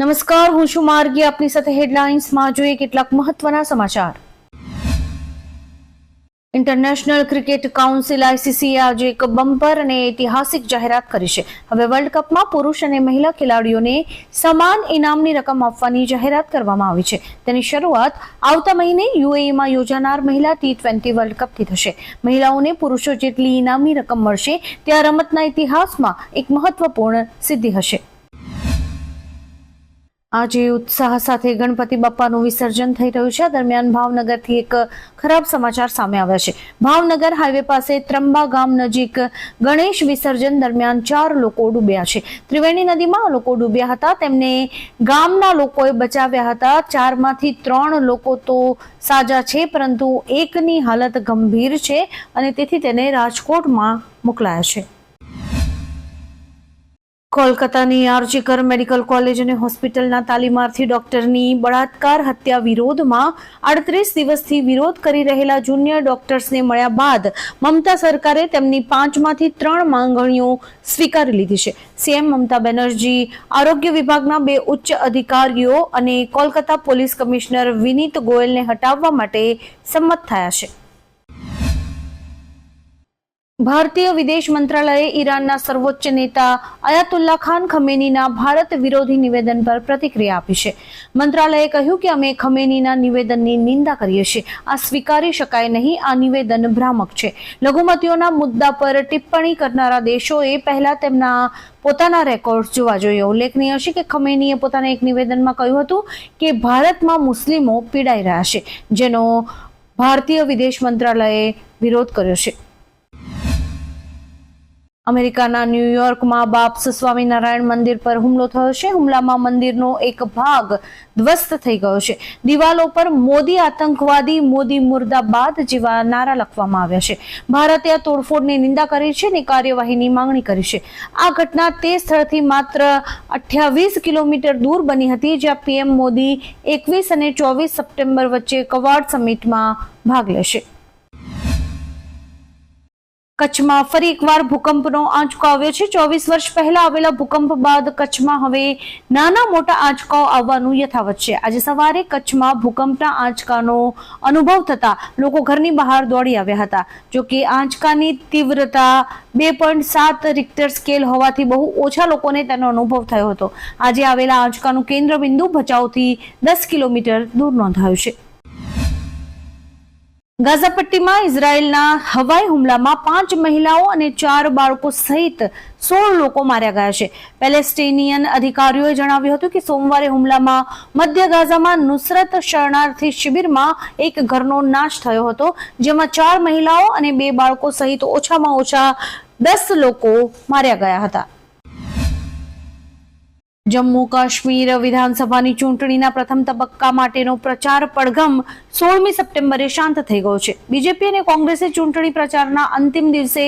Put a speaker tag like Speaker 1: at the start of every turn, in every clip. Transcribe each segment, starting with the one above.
Speaker 1: નમસ્કાર, હું છું માર્ગી. આપની સાથે હેડલાઇન્સમાં જોઈએ કેટલાક મહત્વના સમાચાર. ઇન્ટરનેશનલ ક્રિકેટ કાઉન્સિલ ICCએ આજે એક બમ્પર અને ઐતિહાસિક જાહેરાત કરી છે. હવે વર્લ્ડ કપમાં પુરુષ અને મહિલા ખેલાડીઓને સમાન ઇનામની રકમ આપવાની જાહેરાત કરવામાં આવી છે. તેની શરૂઆત આવતા મહિને UAEમાં યોજાનાર મહિલા T20 વર્લ્ડ કપથી થશે. મહિલાઓને પુરુષો જેટલી ઇનામની રકમ મળશે તે આ રમતના ઇતિહાસમાં એક મહત્વપૂર્ણ સિદ્ધિ હશે. આજે ઉત્સાહ સાથે ગણપતિ બાપ્પાનું વિસર્જન થઈ રહ્યું છે. દરમિયાન ભાવનગરથી એક ખરાબ સમાચાર સામે આવ્યા છે. ભાવનગર હાઈવે પાસે ત્રંબા ગામ નજીક ગણેશ વિસર્જન દરમિયાન 4 લોકો ડૂબ્યા છે. ત્રિવેણી નદીમાં લોકો ડૂબ્યા હતા, તેમને ગામના લોકોએ બચાવ્યા હતા. 4માંથી 3 લોકો તો સાજા છે, પરંતુ એકની હાલત ગંભીર છે અને તેથી તેને રાજકોટમાં મોકલાયા છે. કોલકાતાની આરજીકર મેડિકલ કોલેજ અને હોસ્પિટલના તાલીમાર્થી ડોક્ટરની બળાત્કાર હત્યા વિરોધમાં 38 દિવસથી વિરોધ કરી રહેલા જુનિયર ડોક્ટર્સને મળ્યા બાદ મમતા સરકારે તેમની 5માંથી 3 માંગણીઓ સ્વીકારી લીધી છે. CM મમતા બેનર્જી આરોગ્ય વિભાગના 2 ઉચ્ચ અધિકારીઓ અને કોલકાતા પોલીસ કમિશનર વિનીત ગોયલને હટાવવા માટે સંમત થયા છે. ભારતીય વિદેશ મંત્રાલયે ઈરાનના સર્વોચ્ચ નેતા અયાતુલ્લા ખાન ખમેનીના ભારત વિરોધી નિવેદન પર પ્રતિક્રિયા આપી છે. મંત્રાલયે કહ્યું કે અમે ખમેનીના નિવેદનની નિંદા કરીએ છીએ. આ સ્વીકારી શકાય નહીં. આ નિવેદન ભ્રામક છે. લઘુમતીઓના મુદ્દા પર ટિપ્પણી કરનારા દેશોએ પહેલા તેમના પોતાના રેકોર્ડ જોવા જોઈએ. ઉલ્લેખનીય છે કે ખમેનીએ પોતાના એક નિવેદનમાં કહ્યું હતું કે ભારતમાં મુસ્લિમો પીડાઈ રહ્યા છે, જેનો ભારતીય વિદેશ મંત્રાલયે વિરોધ કર્યો છે. અમેરિકાના ન્યુયોર્કમાં બાપ્સ સ્વામિનારાયણ મંદિર પર હુમલો થયો છે. હુમલામાં મંદિરનો એક ભાગ ધ્વસ્ત થઈ ગયો છે. દિવાલો પર મોદી આતંકવાદી, મોદી મુર્દાબાદ જેવા નારા લખવામાં આવ્યા છે. ભારતે આ તોડફોડની નિંદા કરી છે અને કાર્યવાહીની માંગણી કરી છે. આ ઘટના તે સ્થળથી માત્ર 28 કિલોમીટર દૂર બની હતી જ્યાં PM મોદી 21 અને 24 સપ્ટેમ્બર વચ્ચે કવાડ સમિટમાં ભાગ લેશે. કચ્છમાં ફરી એકવાર ભૂકંપનો આંચકો આવ્યો છે. 24 વર્ષ પહેલા આવેલા ભૂકંપ બાદ કચ્છમાં હવે નાના મોટા આંચકાઓ આવવાનું યથાવત છે. આજે સવારે કચ્છમાં ભૂકંપના આંચકાનો અનુભવ થતા લોકો ઘરની બહાર દોડી આવ્યા હતા. જો કે આંચકાની તીવ્રતા 2.7 રિક્ટર સ્કેલ હોવાથી બહુ ઓછા લોકોને તેનો અનુભવ થયો હતો. આજે આવેલા આંચકાનું કેન્દ્ર બિંદુ ભચાઉથી 10 કિલોમીટર દૂર નોંધાયું છે. ગાઝા પટ્ટીમાં ઇઝરાયેલના હવાઈ હુમલામાં 5 મહિલાઓ અને 4 બાળકો સહિત 16 લોકો માર્યા ગયા છે. પેલેસ્ટિનિયન અધિકારીઓએ જણાવ્યું હતું કે સોમવારે હુમલામાં મધ્ય ગાઝામાં નુસરત શરણાર્થી શિબિરમાં એક ઘરનો નાશ થયો હતો, જેમાં 4 મહિલાઓ અને 2 બાળકો સહિત ઓછામાં ઓછા 10 લોકો માર્યા ગયા હતા. જમ્મુ કાશ્મીર વિધાનસભાની ચૂંટણીના પ્રથમ તબક્કા માટેનો પ્રચાર પડઘમ 16મી સપ્ટેમ્બરે શાંત થઈ ગયો છે. બીજેપી અને કોંગ્રેસે ચૂંટણી પ્રચારના અંતિમ દિવસે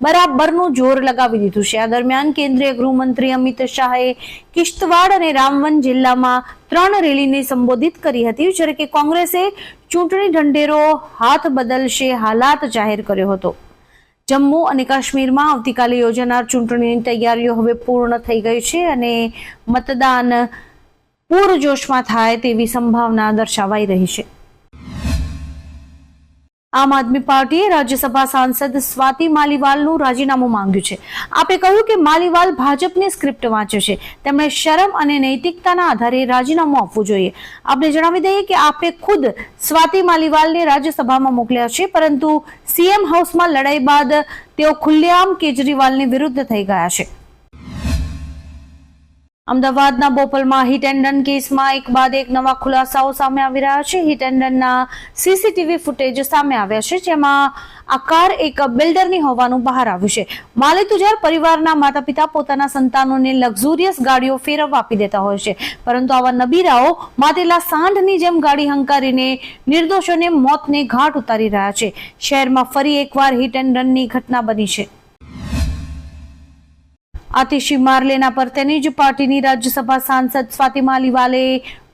Speaker 1: બરાબરનું જોર લગાવી દીધું છે. આ દરમિયાન કેન્દ્રીય ગૃહમંત્રી અમિત શાહે કિશ્તવાડ અને રામબન જિલ્લામાં 3 રેલીને સંબોધિત કરી હતી, જ્યારે કે કોંગ્રેસે ચૂંટણી ઢંઢેરો હાથ બદલશે હાલાત જાહેર કર્યો હતો. જમ્મુ અને કાશ્મીરમાં આવતીકાલે યોજાનાર ચૂંટણીની તૈયારીઓ હવે પૂર્ણ થઈ ગઈ છે અને મતદાન પૂરજોશમાં થાય તેવી સંભાવના દર્શાવાઈ રહી છે. આમ આદમી પાર્ટીએ રાજ્યસભા સાંસદ સ્વાતિ માલીવાલનું રાજીનામું માંગ્યું છે. આપે કહ્યું કે માલીવાલ ભાજપની સ્ક્રિપ્ટ વાંચે છે. તેમણે શરમ અને નૈતિકતાના આધારે રાજીનામું આપવું જોઈએ. આપણે જણાવી દઈએ કે આપે ખુદ સ્વાતિ માલીવાલને રાજ્યસભામાં મોકલ્યા છે, પરંતુ CM હાઉસમાં લડાઈ બાદ તેઓ ખુલ્લેઆમ કેજરીવાલની વિરુદ્ધ થઈ ગયા છે. અમદાવાદના બોપલમાં હિટ એન્ડ રન કેસમાં એક બાદ એક નવા ખુલાસાઓ સામે આવી રહ્યા છે. હિટ એન્ડ રનના CCTV ફૂટેજ સામે આવ્યા છે, જેમાં આ કાર એક બિલ્ડરની હોવાનું બહાર આવ્યું છે. માલિતુજાર પરિવારના માતા પિતા પોતાના સંતાનોને લક્ઝુરિયસ ગાડીઓ ફેરવવા આપી દેતા હોય છે, પરંતુ આવા નબીરાઓ માતેલા સાંઢની જેમ ગાડી હંકારીને નિર્દોષોને મોતને ઘાટ ઉતારી રહ્યા છે. શહેરમાં ફરી એકવાર હિટ એન્ડ રનની ઘટના બની છે. આતિશી માર્લેના પર તેની જ પાર્ટીની રાજ્યસભા સાંસદ સ્વાતિ માલીવાલે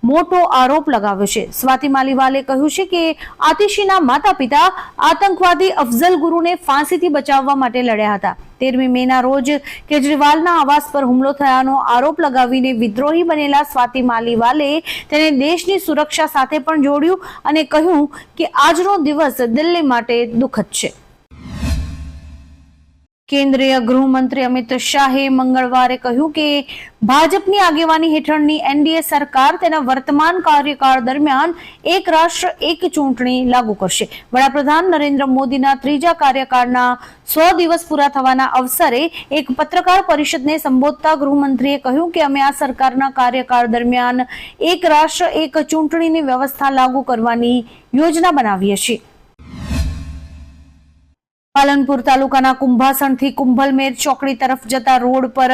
Speaker 1: મોટો આરોપ લગાવ્યો છે. સ્વાતિ માલીવાલે કહ્યું છે કે આતિશીના માતા પિતા આતંકવાદી અફઝલ ગુરુને ફાંસીથી બચાવવા માટે લડ્યા હતા. 13મી મેના રોજ કેજરીવાલના આવાસ પર હુમલો થયાનો આરોપ લગાવીને વિદ્રોહી બનેલા સ્વાતિ માલીવાલે તેને દેશની સુરક્ષા સાથે પણ જોડ્યું અને કહ્યું કે આજનો દિવસ દિલ્હી માટે દુઃખદ છે. કેન્દ્રીય ગૃહમંત્રી અમિત શાહે મંગળવારે કહ્યું કે ભાજપની આગેવાની હેઠળની એનડીએ સરકાર તેના વર્તમાન કાર્યકાળ દરમિયાન એક રાષ્ટ્ર એક ચૂંટણી લાગુ કરશે. વડાપ્રધાન નરેન્દ્ર મોદીના ત્રીજા કાર્યકાળના 100 દિવસ પૂરા થવાના અવસરે એક પત્રકાર પરિષદને સંબોધતા ગૃહમંત્રીએ કહ્યું કે અમે આ સરકારના કાર્યકાળ દરમિયાન એક રાષ્ટ્ર એક ચૂંટણીની વ્યવસ્થા લાગુ કરવાની યોજના બનાવીએ છીએ. પાલનપુર તાલુકાના કુંભાસણથી કુંભલમેર ચોકડી તરફ જતા રોડ પર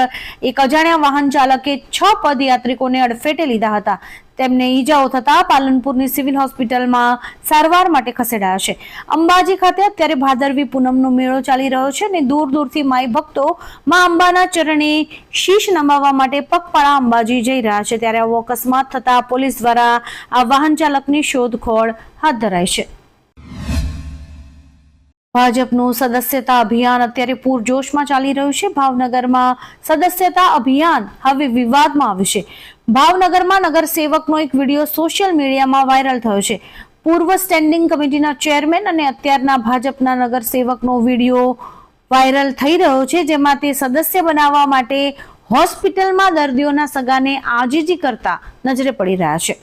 Speaker 1: એક અજાણ્યા વાહન ચાલકે 6 પદયાત્રિકોને અડફેટે લીધા હતા. તેમને ઈજાઓ થતા પાલનપુરની સિવિલ હોસ્પિટલમાં સારવાર માટે ખસેડાયા છે. અંબાજી ખાતે અત્યારે ભાદરવી પૂનમનો મેળો ચાલી રહ્યો છે અને દૂર દૂરથી માઈ ભક્તો માં અંબાના ચરણે શીશ નમાવવા માટે પગપાળા અંબાજી જઈ રહ્યા છે. ત્યારે આવો અકસ્માત થતા પોલીસ દ્વારા આ વાહન ચાલકની શોધખોળ હાથ ધરાઈ છે. ભાજપનું સદસ્યતા અભિયાન અત્યારે પૂરજોશમાં ચાલી રહ્યું છે. ભાવનગરમાં સદસ્યતા અભિયાન હવે વિવાદમાં આવ્યું છે. ભાવનગરમાં નગરસેવકનો એક વિડીયો સોશિયલ મીડિયામાં વાયરલ થયો છે. પૂર્વ સ્ટેન્ડિંગ કમિટીના ચેરમેન અને અત્યારના ભાજપના નગરસેવકનો વિડીયો વાયરલ થઈ રહ્યો છે, જેમાં તે સદસ્ય બનાવવા માટે હોસ્પિટલમાં દર્દીઓના સગાને આજીજી કરતા નજરે પડી રહ્યા છે.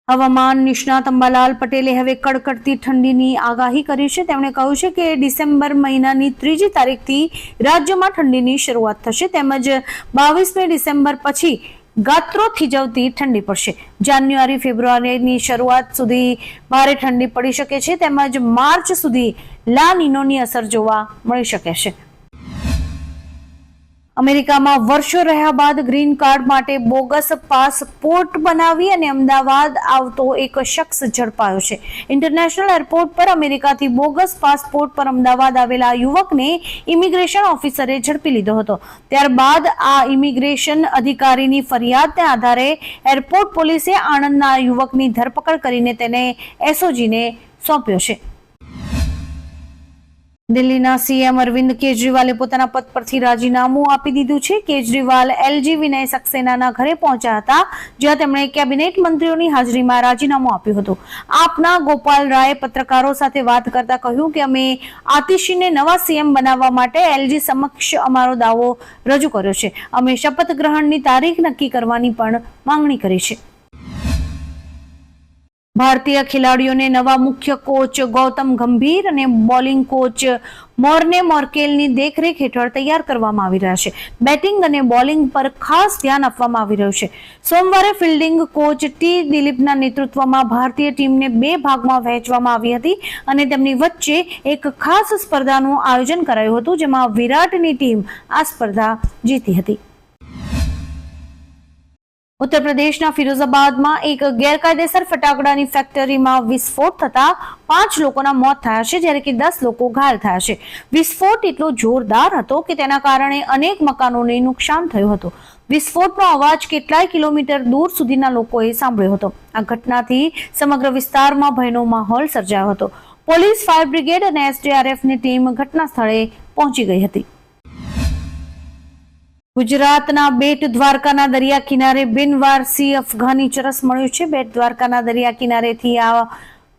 Speaker 1: હવામાન નિષ્ણાત અંબાલાલ પટેલે હવે કડકડતી ઠંડીની આગાહી કરી છે. તેમણે કહ્યું છે કે ડિસેમ્બર મહિનાની 3જી તારીખથી રાજ્યમાં ઠંડીની શરૂઆત થશે તેમજ 22મી ડિસેમ્બર પછી ગાત્રો થીજવતી ઠંડી પડશે. જાન્યુઆરી ફેબ્રુઆરીની શરૂઆત સુધી ભારે ઠંડી પડી શકે છે તેમજ માર્ચ સુધી લા નીનોની અસર જોવા મળી શકે છે. અમેરિકામાં વર્ષો રહ્યા બાદ ગ્રીન કાર્ડ માટે બોગસ પાસપોર્ટ બનાવી અને અમદાવાદ આવતો એક શખ્સ ઝડપાયો છે. ઇન્ટરનેશનલ એરપોર્ટ પર અમેરિકાથી બોગસ પાસપોર્ટ પર અમદાવાદ આવેલા યુવકને ઇમિગ્રેશન ઓફિસરે ઝડપી લીધો હતો. ત્યારબાદ આ ઇમિગ્રેશન અધિકારીની ફરિયાદને આધારે એરપોર્ટ પોલીસે આણંદના યુવકની ધરપકડ કરીને તેને એસઓજીને સોંપ્યો છે. દિલ્હીના સીએમ અરવિંદ કેજરીવાલે પોતાના પદ પરથી રાજીનામું આપી દીધું છે. કેજરીવાલ એલજી વિનય સક્સેનાના ઘરે પહોંચ્યા હતા, જ્યાં તેમણે કેબિનેટ મંત્રીઓની હાજરીમાં રાજીનામું આપ્યું હતું. આપના ગોપાલ રાયે પત્રકારો સાથે વાત કરતા કહ્યું કે અમે આતિશીને નવા સીએમ બનાવવા માટે એલજી સમક્ષ અમારો દાવો રજૂ કર્યો છે. અમે શપથ ગ્રહણની તારીખ નક્કી કરવાની પણ માંગણી કરી છે. ભારતીય ખેલાડીઓને નવા મુખ્ય કોચ ગૌતમ ગંભીર અને બોલિંગ કોચ મોર્ને મોર્કેલની દેખરેખ હેઠળ તૈયાર કરવામાં આવી રહ્યા છે. બેટિંગ અને બોલિંગ પર ખાસ ધ્યાન આપવામાં આવી રહ્યું છે. સોમવારે ફિલ્ડિંગ કોચ ટી દિલીપના નેતૃત્વમાં ભારતીય ટીમને 2 ભાગમાં વહેંચવામાં આવી હતી અને તેમની વચ્ચે એક ખાસ સ્પર્ધાનું આયોજન કરાયું હતું, જેમાં વિરાટની ટીમ આ સ્પર્ધા જીતી હતી. ઉત્તર પ્રદેશના ફિરોઝાબાદમાં એક ગેરકાયદેસર ફટાકડાની ફેક્ટરીમાં વિસ્ફોટ થતા 5 લોકોના મોત થયા છે, જ્યારે કે 10 લોકો ઘાયલ થયા છે. વિસ્ફોટ એટલો જોરદાર હતો કે તેના કારણે અનેક મકાનોને નુકસાન થયું હતું. વિસ્ફોટનો અવાજ કેટલાય કિલોમીટર દૂર સુધીના લોકોએ સાંભળ્યો હતો. આ ઘટનાથી સમગ્ર વિસ્તારમાં ભયનો માહોલ સર્જાયો હતો. પોલીસ, ફાયર બ્રિગેડ અને એસડીઆરએફની ટીમ ઘટના સ્થળે પહોંચી ગઈ હતી. ગુજરાતના બેટ દ્વારકાના દરિયા કિનારે બિનવારસી અફઘાની ચરસ મળ્યું છે. બેટ દ્વારકાના દરિયા કિનારેથી આ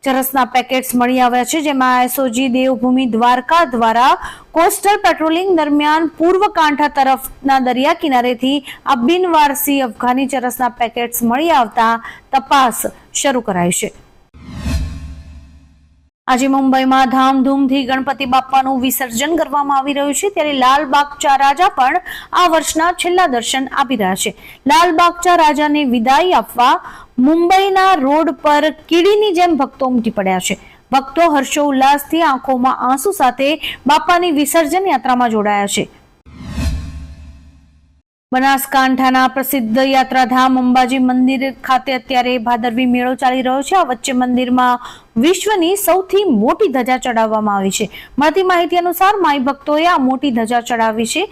Speaker 1: ચરસના પેકેટ્સ મળી આવ્યા છે, જેમાં એસઓજી દેવભૂમિ દ્વારકા દ્વારા કોસ્ટલ પેટ્રોલિંગ દરમિયાન પૂર્વ કાંઠા તરફના દરિયા કિનારેથી આ બિનવારસી અફઘાની ચરસના પેકેટ્સ મળી આવતા તપાસ શરૂ કરાઈ છે. આજે મુંબઈમાં ધામધૂમથી ગણપતિ બાપ્પાનું વિસર્જન કરવામાં આવી રહ્યું છે, ત્યારે લાલબાગચા રાજા પણ આ વર્ષના છેલ્લા દર્શન આપી રહ્યા છે. લાલબાગચા રાજાને વિદાય આપવા મુંબઈના રોડ પર કીડીની જેમ ભક્તો ઉમટી પડ્યા છે. ભક્તો હર્ષોલ્લાસથી આંખોમાં આંસુ સાથે બાપ્પાની વિસર્જન યાત્રામાં જોડાયા છે. બનાસકાંઠાના પ્રસિદ્ધ યાત્રાધામ અંબાજી મંદિર ખાતે અત્યારે ભાદરવી મેળો ચાલી રહ્યો છે. આ વચ્ચે મંદિરમાં વિશ્વની સૌથી મોટી ધજા ચડાવવામાં આવી છે. મળતી માહિતી અનુસાર માઈ ભક્તોએ આ મોટી ધજા ચડાવી છે.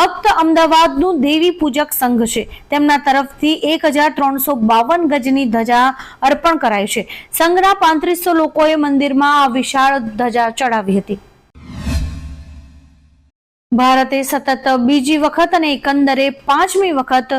Speaker 1: ભક્ત અમદાવાદનું દેવી પૂજક સંઘ છે, તેમના તરફથી 1352 ગજની ધજા અર્પણ કરાઈ છે. સંઘના 3500 લોકોએ મંદિરમાં આ વિશાળ ધજા ચડાવી હતી. ભારતે સતત બીજી વખત અને એકંદરે 5મી વખત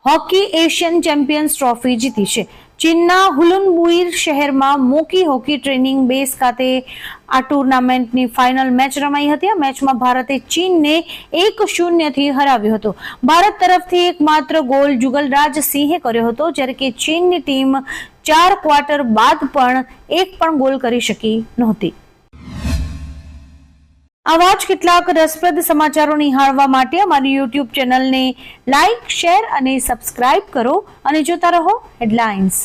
Speaker 1: હોકી એશિયન ચેમ્પિયન્સ ટ્રોફી જીતી છે. ચીનના હુલુનબુઈ શહેરમાં મોકી હોકી ટ્રેનિંગ બેઝ ખાતે આ ટુર્નામેન્ટની ફાઇનલ મેચ રમાઈ હતી. આ મેચમાં ભારતે ચીનને 1-0 થી હરાવ્યો હતો. ભારત તરફથી એકમાત્ર ગોલ જુગલરાજ સિંહે કર્યો હતો, જ્યારે કે ચીનની ટીમ 4 ક્વાર્ટર બાદ પણ એક પણ ગોલ કરી શકી નહોતી. આવા જ કેટલાક રસપ્રદ સમાચારો નિહાળવા માટે અમારી YouTube ચેનલને લાઇક, શેર અને સબસ્ક્રાઇબ કરો અને જોતા રહો હેડલાઇન્સ.